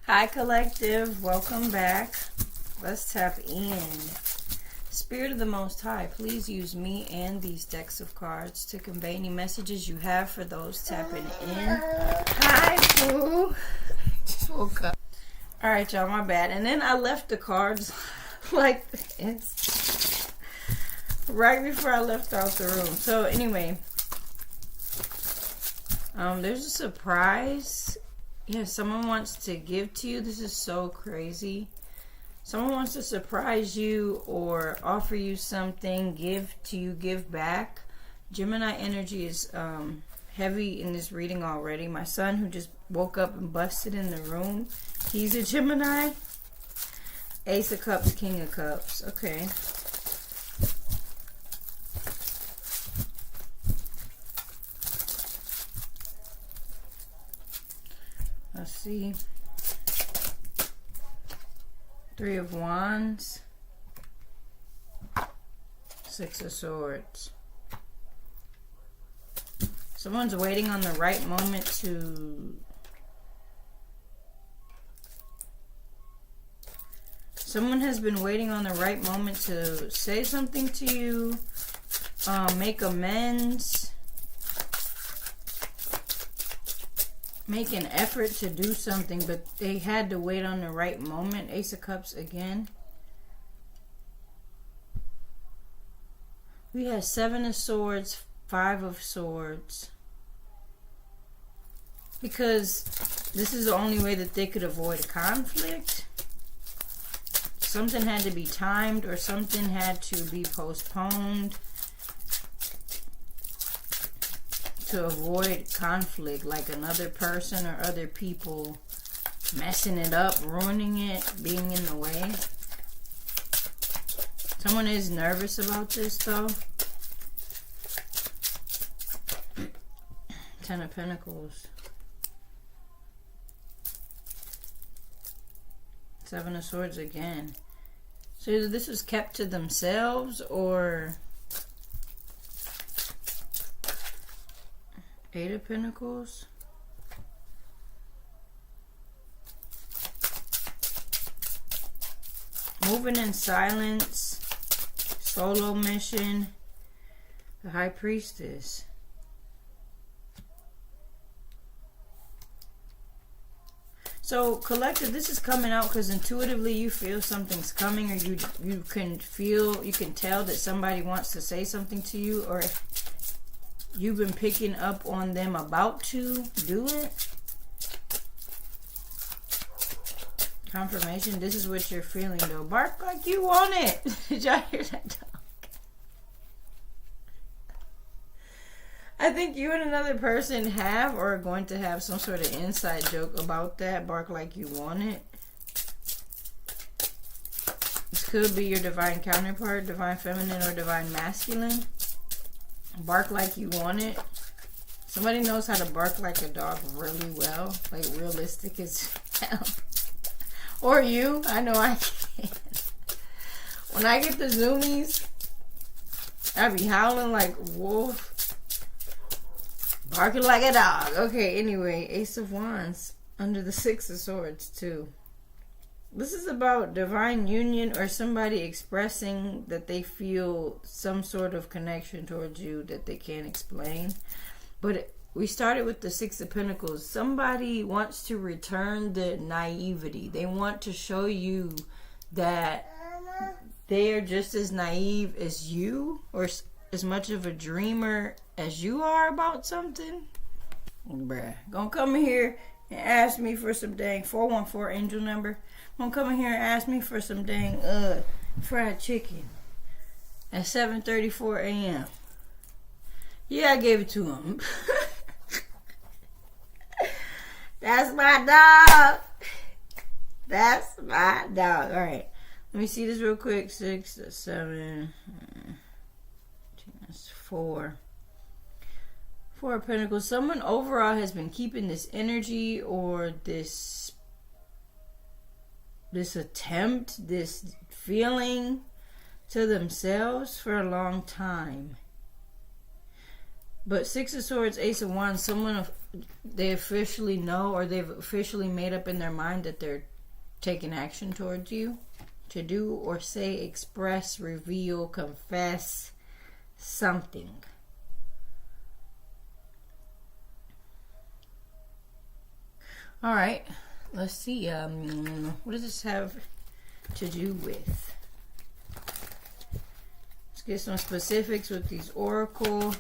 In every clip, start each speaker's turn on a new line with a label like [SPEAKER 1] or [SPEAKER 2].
[SPEAKER 1] Hi, collective. Welcome back. Let's tap in. Spirit of the Most High, please use me and these decks of cards to convey any messages you have for those tapping in. Hi, boo. Just woke up. Alright, y'all, my bad. And then I left the cards like this right before I left out the room. So, anyway, there's a surprise. Yeah, someone wants to give to you. This is so crazy. Someone wants to surprise you or offer you something, give to you, give back. Gemini energy is heavy in this reading already. My son, who just woke up and busted in the room, he's a Gemini. Ace of Cups, King of Cups. Okay. Let's see. Three of Wands. Six of Swords. Someone's waiting on the right moment to... Someone has been waiting on the right moment to say something to you, make amends, make an effort to do something, but they had to wait on the right moment. Ace of Cups again. We have Seven of Swords, Five of Swords. Because this is the only way that they could avoid conflict. Something had to be timed or something had to be postponed to avoid conflict, like another person or other people messing it up, ruining it, being in the way. Someone is nervous about this though. Ten of Pentacles. Seven of Swords again. So either this was kept to themselves or... Eight of Pentacles. Moving in silence. Solo mission. The High Priestess. So, collective, this is coming out because intuitively you feel something's coming, or you can tell that somebody wants to say something to you, or you've been picking up on them about to do it. Confirmation. This is what you're feeling, though. Bark like you want it. Did y'all hear that dog? I think you and another person have or are going to have some sort of inside joke about that. Bark like you want it. This could be your divine counterpart, divine feminine or divine masculine. Bark like you want it. Somebody knows how to bark like a dog really well. Like realistic as hell. Or you. I know I can. When I get the zoomies, I be howling like wolf. Barking like a dog. Okay, anyway. Ace of Wands. Under the Six of Swords too. This is about divine union or somebody expressing that they feel some sort of connection towards you that they can't explain. But we started with the Six of Pentacles. Somebody wants to return the naivety. They want to show you that they are just as naive as you, or as much of a dreamer as you are about something. Bruh. Gonna come in here and ask me for some dang 414 angel number. Gonna come in here and ask me for some dang fried chicken at 7:34 a.m. Yeah, I gave it to him. That's my dog. That's my dog. Alright. Let me see this real quick. 6, 7. That's 4. Four of Pentacles. Someone overall has been keeping this energy or this attempt, this feeling to themselves for a long time. But Six of Swords, Ace of Wands, someone they officially know, or they've officially made up in their mind that they're taking action towards you to do or say, express, reveal, confess something. All right, let's see. What does this have to do with? Let's get some specifics with these oracle.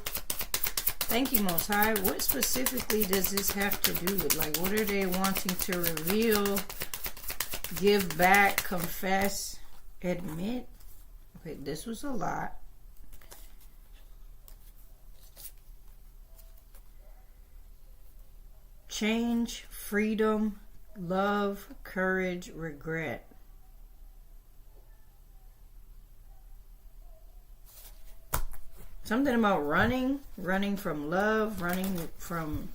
[SPEAKER 1] Thank you, Most High. What specifically does this have to do with? Like, what are they wanting to reveal, give back, confess, admit? Okay, this was a lot. Change, freedom, love, courage, regret. Something about running from love, running from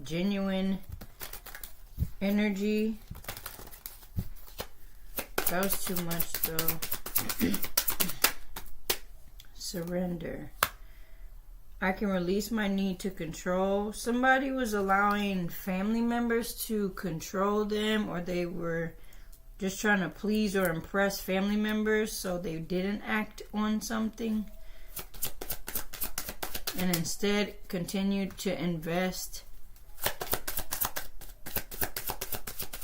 [SPEAKER 1] genuine energy. That was too much though. Surrender. I can release my need to control. Somebody was allowing family members to control them, or they were just trying to please or impress family members, so they didn't act on something. And instead continued to invest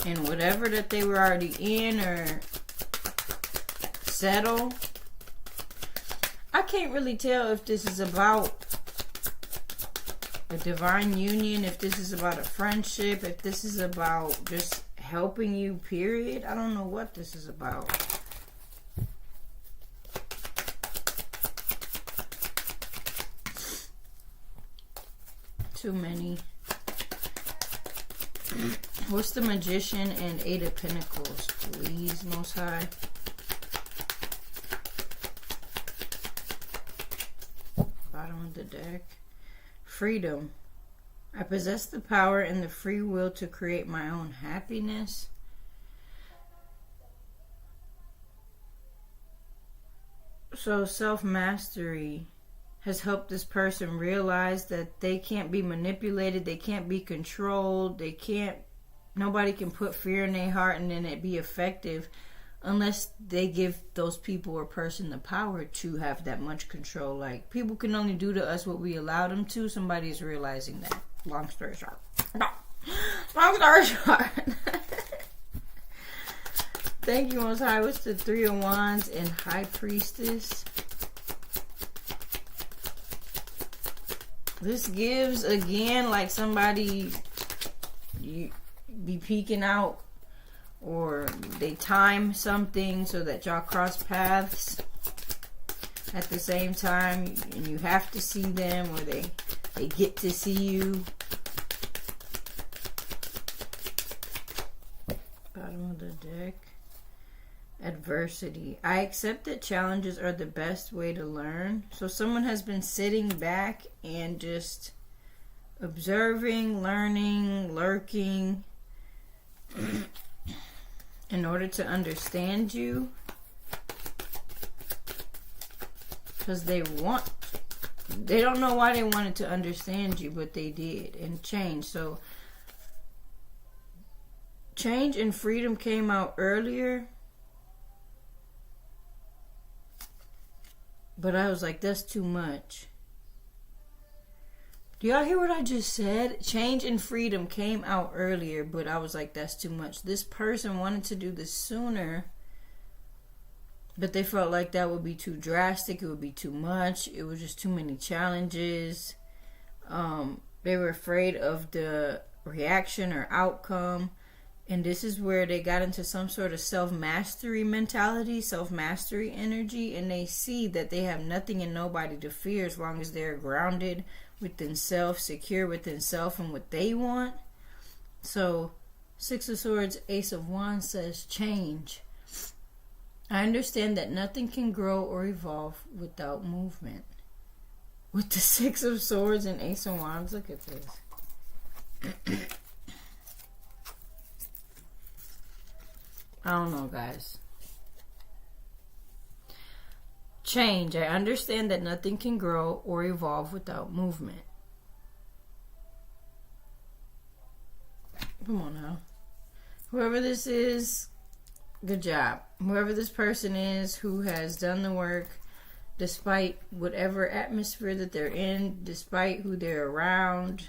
[SPEAKER 1] in whatever that they were already in, or settle. I can't really tell if this is about a divine union, if this is about a friendship, if this is about just helping you, period. I don't know what this is about. Too many. What's the Magician and Eight of Pentacles, please, Most High? Bottom of the deck. Freedom. I possess the power and the free will to create my own happiness. So self-mastery has helped this person realize that they can't be manipulated, they can't be controlled, nobody can put fear in their heart and then it be effective unless they give those people or person the power to have that much control. Like, people can only do to us what we allow them to. Somebody's realizing that. Long story short. No. Long story short. Thank you, Most High. What's the Three of Wands and High Priestess? This gives, again, like somebody you be peeking out, or they time something so that y'all cross paths at the same time, and you have to see them, or they get to see you. Bottom of the deck. Adversity. I accept that challenges are the best way to learn. So someone has been sitting back and just observing, learning, lurking in order to understand you. Because they don't know why they wanted to understand you, but they did, and change. So change and freedom came out earlier. But I was like, that's too much. Do y'all hear what I just said? Change and freedom came out earlier, but I was like, that's too much. This person wanted to do this sooner, but they felt like that would be too drastic. It would be too much. It was just too many challenges. They were afraid of the reaction or outcome. And this is where they got into some sort of self-mastery mentality, self-mastery energy, and they see that they have nothing and nobody to fear as long as they're grounded within self, secure within self and what they want. So, Six of Swords, Ace of Wands says change. I understand that nothing can grow or evolve without movement. With the Six of Swords and Ace of Wands, look at this. I don't know, guys. Change. I understand that nothing can grow or evolve without movement. Come on now. Whoever this is, good job. Whoever this person is who has done the work, despite whatever atmosphere that they're in, despite who they're around.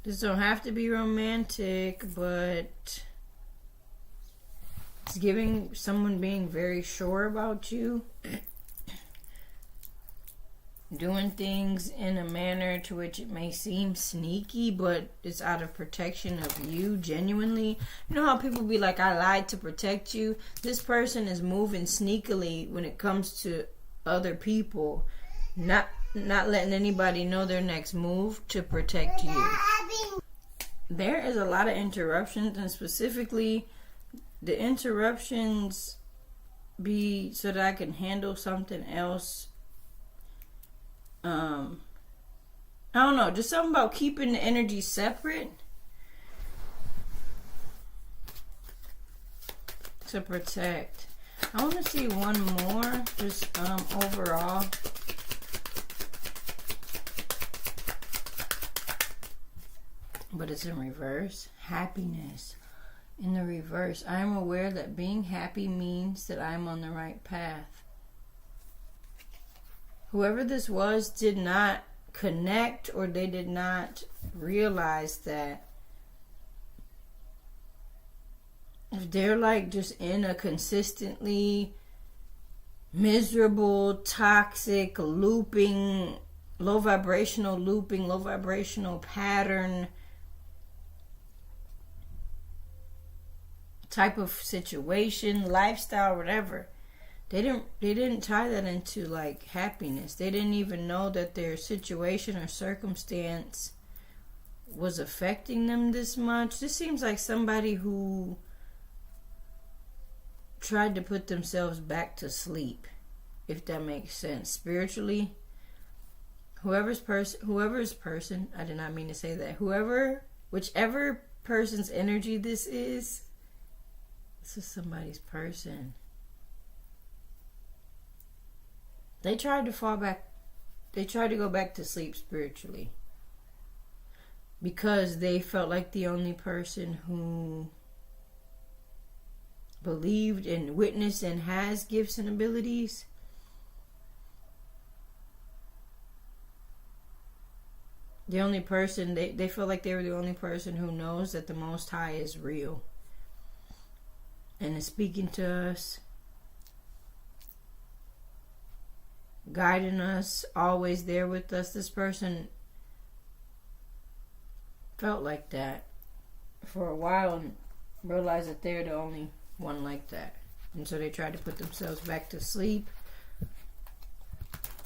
[SPEAKER 1] This don't have to be romantic, but it's giving someone being very sure about you. Doing things in a manner to which it may seem sneaky, but it's out of protection of you, genuinely. You know how people be like, I lied to protect you? This person is moving sneakily when it comes to other people, not letting anybody know their next move to protect you. There is a lot of interruptions, and specifically the interruptions be so that I can handle something else. I don't know, just something about keeping the energy separate to protect. I want to see one more, just overall. But it's in reverse. Happiness. In the reverse, I am aware that being happy means that I am on the right path. Whoever this was did not connect, or they did not realize that if they're like just in a consistently miserable, toxic, looping, low vibrational pattern type of situation, lifestyle, whatever, they didn't tie that into like happiness. They didn't even know that their situation or circumstance was affecting them this much. This seems like somebody who tried to put themselves back to sleep, if that makes sense. Spiritually, whoever's person, I did not mean to say that. Whichever person's energy this is somebody's person. They tried to fall back. They tried to go back to sleep spiritually because they felt like the only person who believed and witnessed and has gifts and abilities. The only person, they felt like they were the only person who knows that the Most High is real and is speaking to us, guiding us, always there with us. This person felt like that for a while and realized that they're the only one like that. And so they tried to put themselves back to sleep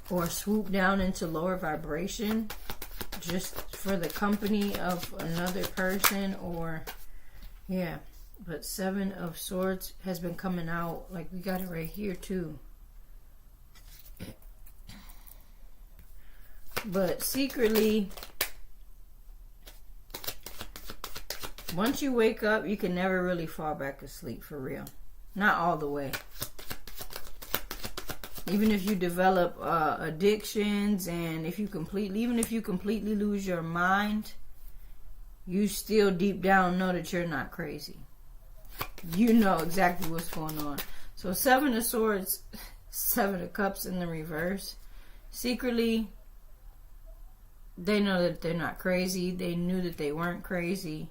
[SPEAKER 1] or swoop down into lower vibration just for the company of another person, or yeah. But Seven of Swords has been coming out, like we got it right here too. But secretly, once you wake up, you can never really fall back asleep for real. Not all the way. Even if you develop addictions, and even if you completely lose your mind, you still deep down know that you're not crazy. You know exactly what's going on. So Seven of Swords, Seven of Cups in the reverse. Secretly, they know that they're not crazy. They knew that they weren't crazy.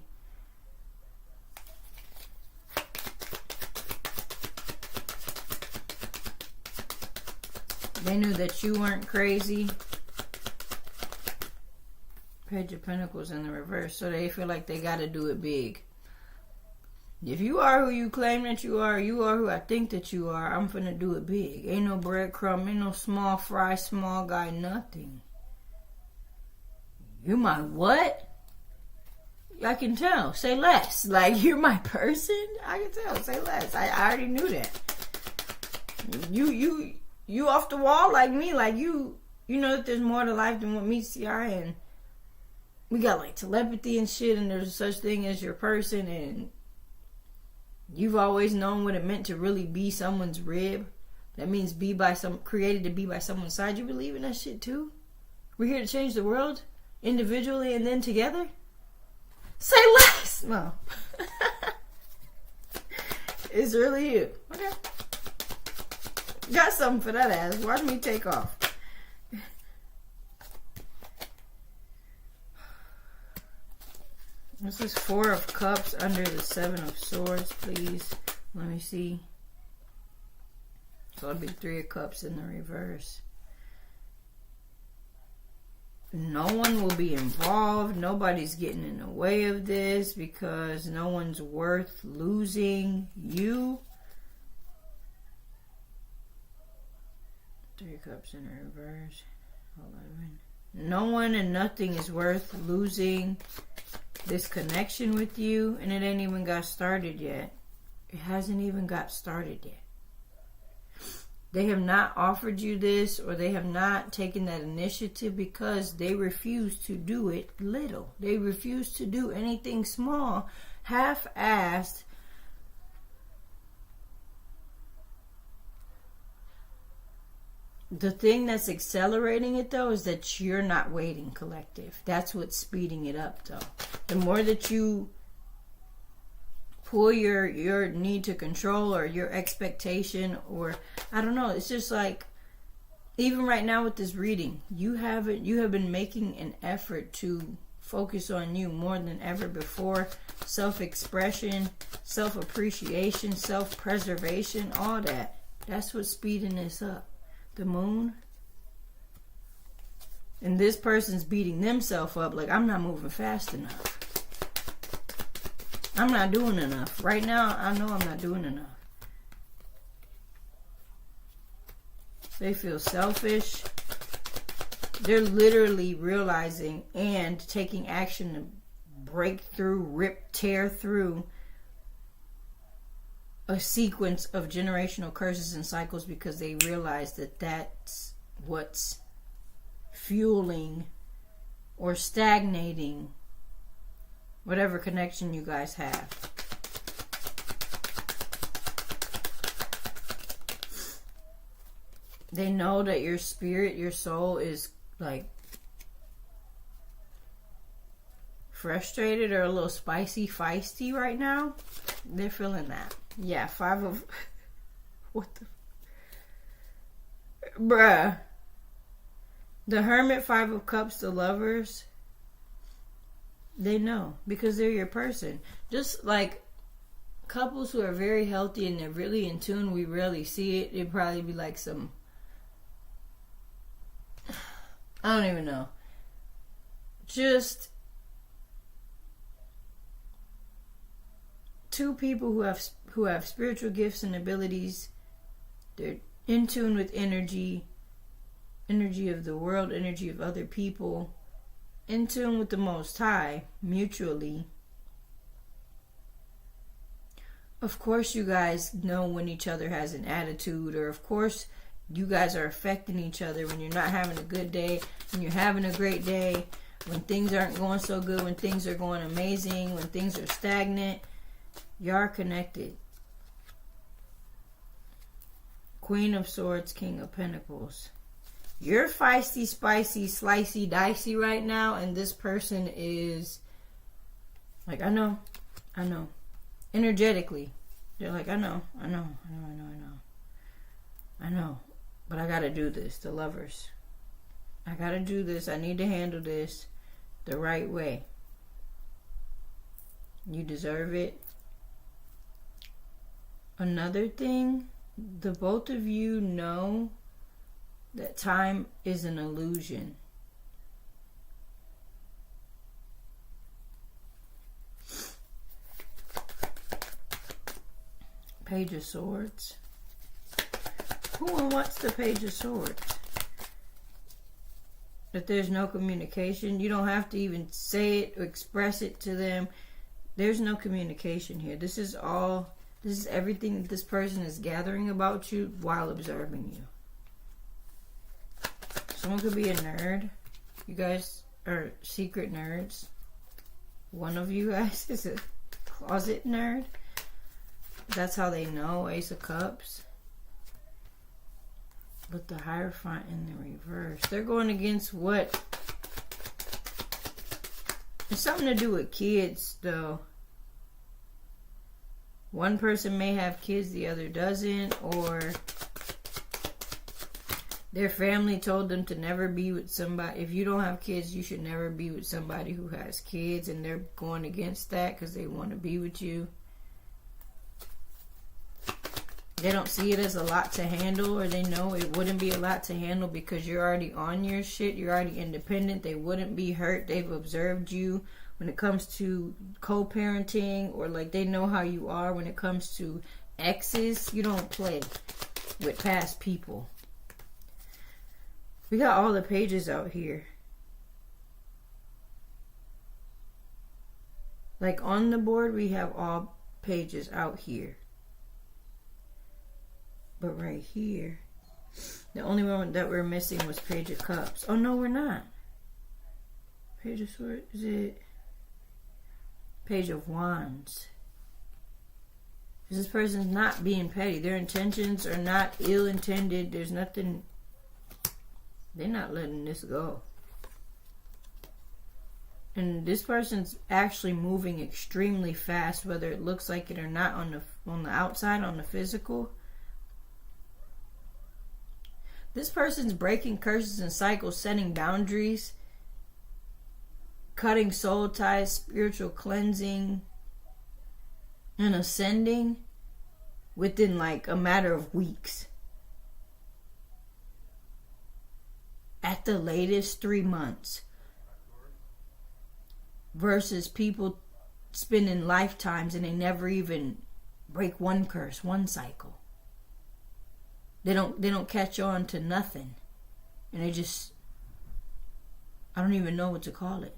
[SPEAKER 1] They knew that you weren't crazy. Page of Pentacles in the reverse. So they feel like they got to do it big. If you are who you claim that you are who I think that you are, I'm finna do it big. Ain't no breadcrumb, ain't no small fry, small guy, nothing. You're my what? I can tell. Say less. Like, you're my person? I can tell. Say less. I already knew that. You off the wall like me. Like, you know that there's more to life than what meets the eye. And we got, like, telepathy and shit. And there's such thing as your person. And you've always known what it meant to really be someone's rib. That means created to be by someone's side. You believe in that shit, too? We're here to change the world individually and then together. Say less. No. It's really you. Okay. Got something for that ass. Watch me take off. This is 4 of Cups under the 7 of Swords, please. Let me see. So it'll be 3 of Cups in the reverse. No one will be involved. Nobody's getting in the way of this because no one's worth losing. You. 3 of Cups in reverse. 11. No one and nothing is worth losing this connection with you, and it ain't even got started yet. It hasn't even got started yet. They have not offered you this, or they have not taken that initiative because they refuse to do it little. They refuse to do anything small, half-assed. The thing that's accelerating it, though, is that you're not waiting, collective. That's what's speeding it up, though. The more that you pull your need to control or your expectation, or I don't know, it's just like, even right now with this reading, you have been making an effort to focus on you more than ever before. Self-expression, self-appreciation, self-preservation, all that. That's what's speeding this up. The Moon. And this person's beating themselves up like, I'm not moving fast enough. I'm not doing enough. Right now, I know I'm not doing enough. They feel selfish. They're literally realizing and taking action to break through, tear through a sequence of generational curses and cycles because they realize that that's what's fueling or stagnating whatever connection you guys have. They know that your spirit, your soul is like frustrated or a little spicy, feisty right now. They're feeling that. Yeah, 5 of... What the... Bruh. The Hermit, 5 of Cups, the Lovers. They know. Because they're your person. Just like couples who are very healthy and they're really in tune, we rarely see it. It'd probably be like some... I don't even know. Just... 2 people who have spiritual gifts and abilities. They're in tune with energy of the world, energy of other people, in tune with the Most High, mutually. Of course you guys know when each other has an attitude, or of course you guys are affecting each other when you're not having a good day, when you're having a great day, when things aren't going so good, when things are going amazing, when things are stagnant. You are connected. Queen of Swords, King of Pentacles. You're feisty, spicy, slicey, dicey right now, and this person is like, I know. Energetically. They're like, I know. But I gotta do this. The Lovers. I gotta do this. I need to handle this the right way. You deserve it. Another thing, the both of you know that time is an illusion. Page of Swords. Who and what's the Page of Swords? That there's no communication. You don't have to even say it or express it to them. There's no communication here. This is everything that this person is gathering about you while observing you. Someone could be a nerd. You guys are secret nerds. One of you guys is a closet nerd. That's how they know. Ace of Cups. But the Hierophant in the reverse. They're going against what? It's something to do with kids, though. One person may have kids, the other doesn't, or their family told them to never be with somebody. If you don't have kids, you should never be with somebody who has kids, and they're going against that because they want to be with you. They don't see it as a lot to handle, or they know it wouldn't be a lot to handle because you're already on your shit. You're already independent. They wouldn't be hurt. They've observed you when it comes to co-parenting, or like they know how you are when it comes to exes. You don't play with past people. We got all the pages out here. Like on the board, we have all pages out here. But right here, the only one that we're missing was Page of Cups. Oh, no, we're not. Page of Swords, is it? Page of Wands. This person's not being petty. Their intentions are not ill-intended. There's nothing. They're not letting this go. And this person's actually moving extremely fast, whether it looks like it or not on the outside, on the physical. This person's breaking curses and cycles, setting boundaries, cutting soul ties, spiritual cleansing, and ascending within like a matter of weeks. At the latest 3 months. Versus people spending lifetimes and they never even break one curse, one cycle. They don't catch on to nothing. And they just, I don't even know what to call it.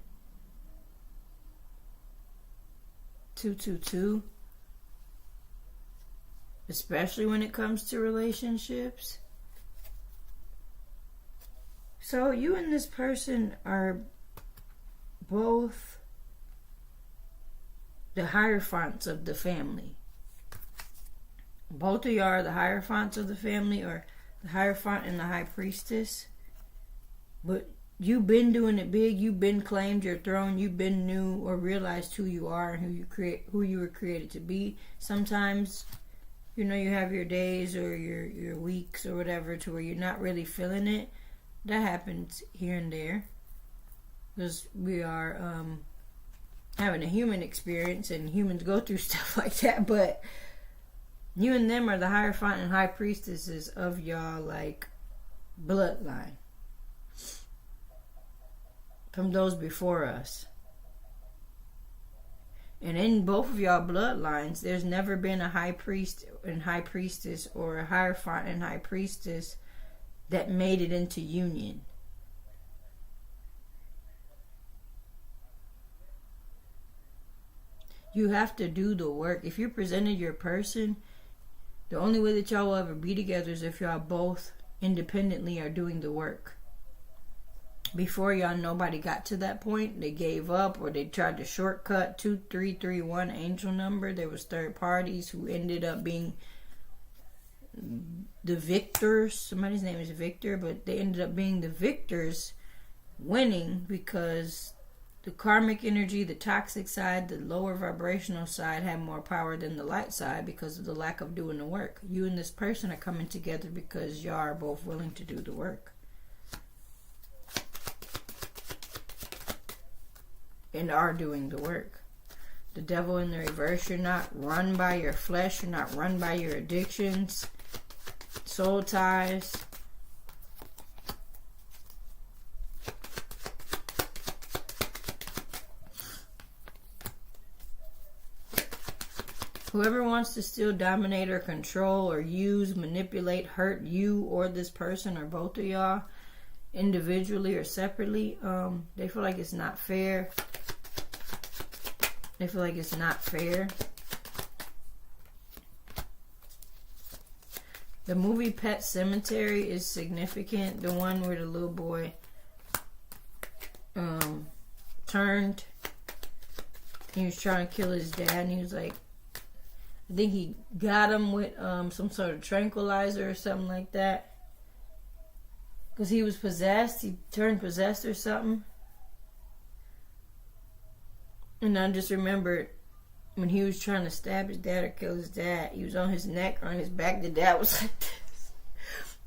[SPEAKER 1] 222. Especially when it comes to relationships. So you and this person are both the Hierophants of the family. Both of y'all are the Hierophants of the family, or the Hierophant and the High Priestess. But you've been doing it big. You've been claimed your throne. You've been knew or realized who you are and who you were created to be. Sometimes, you know, you have your days or your weeks or whatever to where you're not really feeling it. That happens here and there. Because we are having a human experience, and humans go through stuff like that. But you and them are the Hierophant and High Priestesses of y'all, like, bloodline. From those before us. And in both of y'all bloodlines, there's never been a High Priest and High Priestess, or a Hierophant and High Priestess that made it into union. You have to do the work. If you presented your person, the only way that y'all will ever be together is if y'all both independently are doing the work. Before y'all, nobody got to that point. They gave up, or they tried to shortcut 2331 angel number. There was third parties who ended up being the victors. Somebody's name is Victor, but they ended up being the victors, winning, because the karmic energy, the toxic side, the lower vibrational side had more power than the light side because of the lack of doing the work. You and this person are coming together because y'all are both willing to do the work. And are doing the work. The devil in the reverse, you're not run by your flesh, you're not run by your addictions, soul ties. Whoever wants to still dominate or control or use, manipulate, hurt you or this person or both of y'all, individually or separately, they feel like it's not fair. They feel like it's not fair. The movie Pet Sematary is significant. The one where the little boy turned. He was trying to kill his dad, and he was like, I think he got him with some sort of tranquilizer or something like that. Because he was possessed. He turned possessed or something. And I just remembered when he was trying to stab his dad or kill his dad, he was on his neck or on his back. The dad was like this.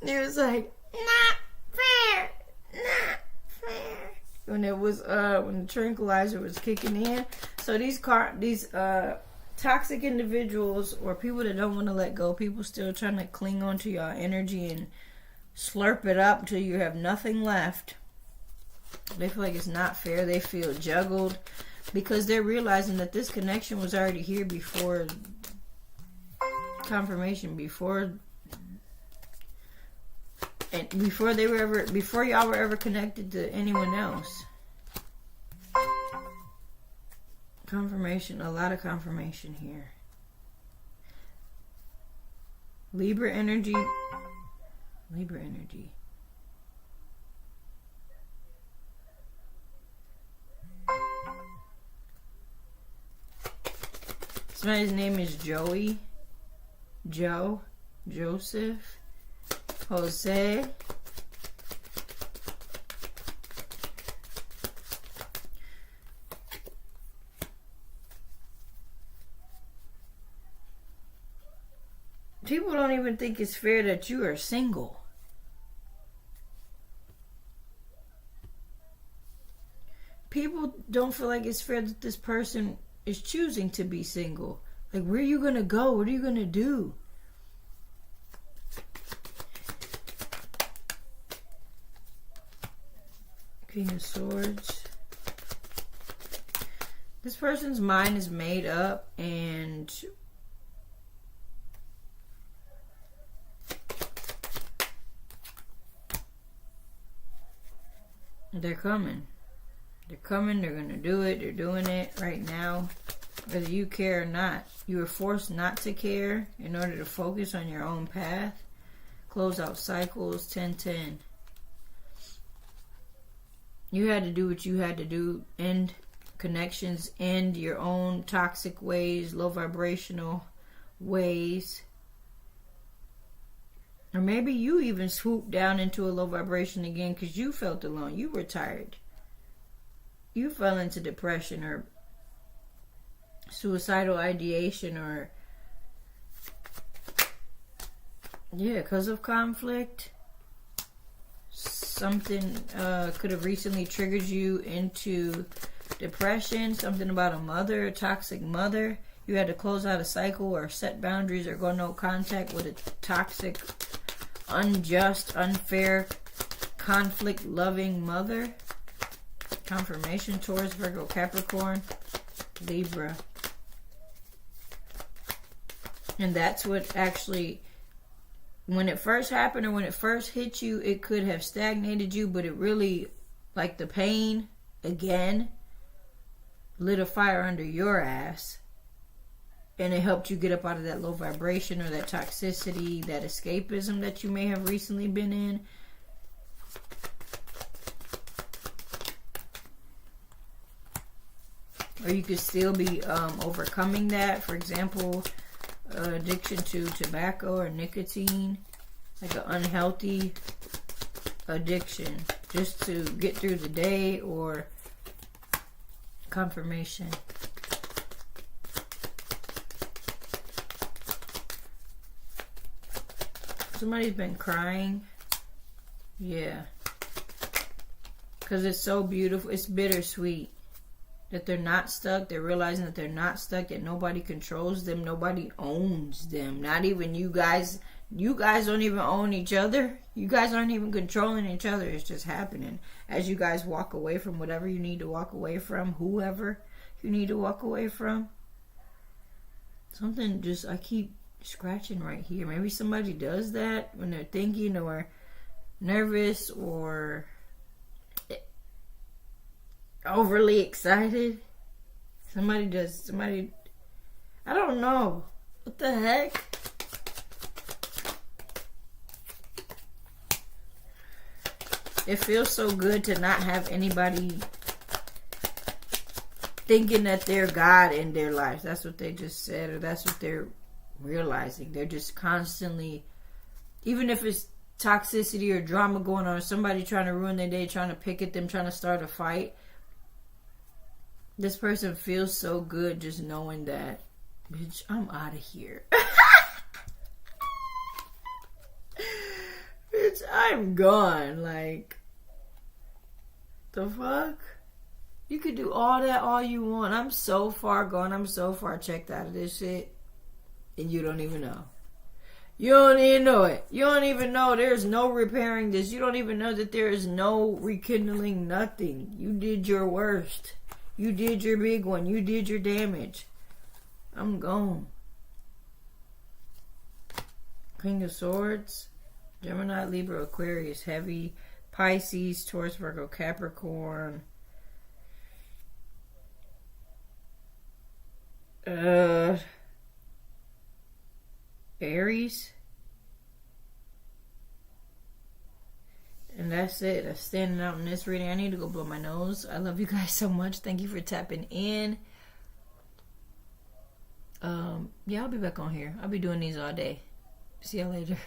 [SPEAKER 1] He was like, not fair, not fair. When it was when the tranquilizer was kicking in. So these toxic individuals or people that don't want to let go, people still trying to cling on to your energy and slurp it up until you have nothing left. They feel like it's not fair. They feel juggled because they're realizing that this connection was already here before confirmation, before y'all were ever connected to anyone else. Confirmation, a lot of confirmation here. Libra energy. Somebody's name is Joey, Joe, Joseph, Jose. People don't even think it's fair that you are single. People don't feel like it's fair that this person is choosing to be single. Like, where are you going to go? What are you going to do? King of Swords. This person's mind is made up and they're coming. They're coming. They're going to do it. They're doing it right now. Whether you care or not. You were forced not to care in order to focus on your own path. Close out cycles. 10-10. You had to do what you had to do. End connections. End your own toxic ways. Low vibrational ways. Or maybe you even swooped down into a low vibration again because you felt alone. You were tired. You fell into depression or suicidal ideation or because of conflict. Something could have recently triggered you into depression. Something about a mother, a toxic mother. You had to close out a cycle or set boundaries or go no contact with a toxic, unjust, unfair, conflict-loving mother. Confirmation, Taurus, Virgo, Capricorn, Libra. And that's what actually, when it first happened or when it first hit you, it could have stagnated you, but it really, like the pain, again, lit a fire under your ass. And it helped you get up out of that low vibration or that toxicity, that escapism that you may have recently been in. Or you could still be overcoming that. For example, addiction to tobacco or nicotine. Like an unhealthy addiction. Just to get through the day or confirmation. Somebody's been crying. Yeah. Because it's so beautiful. It's bittersweet. That they're not stuck. They're realizing that they're not stuck. That nobody controls them. Nobody owns them. Not even you guys. You guys don't even own each other. You guys aren't even controlling each other. It's just happening. As you guys walk away from whatever you need to walk away from. Whoever you need to walk away from. Something just, I keep scratching right here. Maybe somebody does that when they're thinking or nervous or overly excited. Somebody, I don't know. What the heck? It feels so good to not have anybody thinking that they're God in their lives. That's what they just said, or that's what they're realizing. They're just constantly, even if it's toxicity or drama going on, somebody trying to ruin their day, trying to pick at them, trying to start a fight. This person feels so good just knowing that, bitch, I'm out of here. Bitch, I'm gone. Like, the fuck? You could do all that all you want. I'm so far gone. I'm so far checked out of this shit. And you don't even know. You don't even know it. You don't even know there's no repairing this. You don't even know that there is no rekindling nothing. You did your worst. You did your big one. You did your damage. I'm gone. King of Swords. Gemini, Libra, Aquarius, Heavy, Pisces, Taurus, Virgo, Capricorn. Aries. And that's it. That's standing out in this reading. I need to go blow my nose. I love you guys so much. Thank you for tapping in. Yeah, I'll be back on here. I'll be doing these all day. See y'all later.